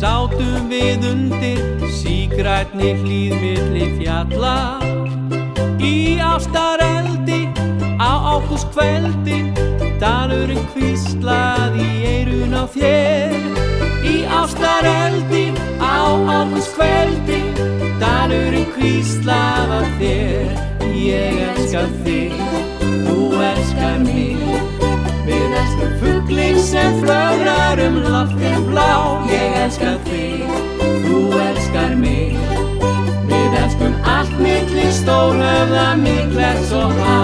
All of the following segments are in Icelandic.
sátum við undir sígrænni hlíð milli fjalla í ástareldi á ágústkveldi. Dalurinn hvíslaði í eyrun á þér í ástareldi á ágústkveldi. Dalurinn hvíslaði að þér: ég elska þig, þú elskar mig. Við elskum fuglinn sem flögrar loftin blá. Ég elska þig, þú elskar mig. Við elskum allt milli stórhöfða, Mykles og Há.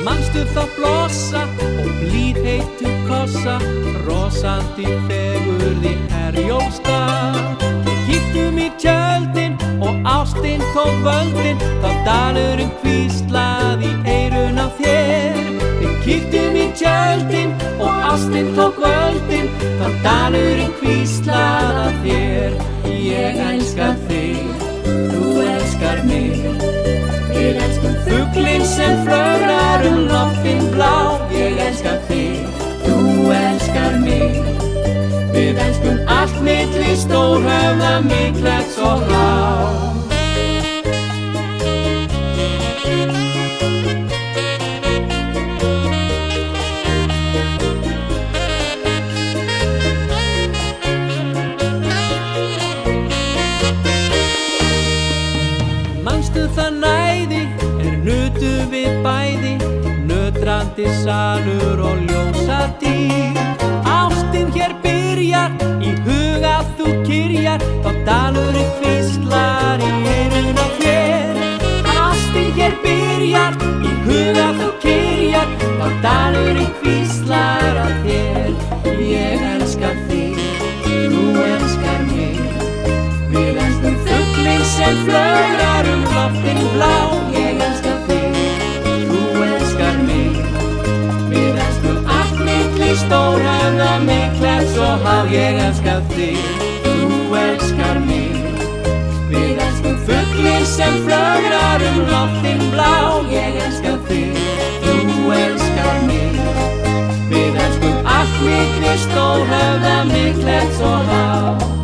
Manstu þá blossa og blíðheitu kossa, rosandi fegurð í Herjólfsdal. Kíktum í tjöldin og ástin tók völdin, þá dalurinn hvíslaði í eyrun á þér. Við kíktum í tjöldin og ástin tók völdin, þá dalurinn hvíslaði að þér: ég elska þig, þú elskar mig. Við elskum fuglinn sem flögrar loftin blá. Ég elska þig, þú elskar mig. Við elskum allt milli stórhöfða, Mykles og Há. Manstu það næði nutum við bæði, nötrandi salur og ljósadýr. Ástin hér byrjar, í huga þú kyrjar, þá dalurinn hvíslar í eyrun á þér. Ástin hér byrjar, í huga þú kyrjar, þá dalurinn hvíslar að þér: ég elska þig, þú elskar mig. Við elskum fuglinn sem flögrar loftin blá. Ég elska þig, þú elskar mig. Við elskum allt milli stórhöfða, Mykles og Há. Ég elska þig, þú elskar mig. Við elskum fuglinn sem flögrar loftin blá. Ég elska þig, þú elskar mig. Við elskum allt milli stórhöfða, Mykles og Há.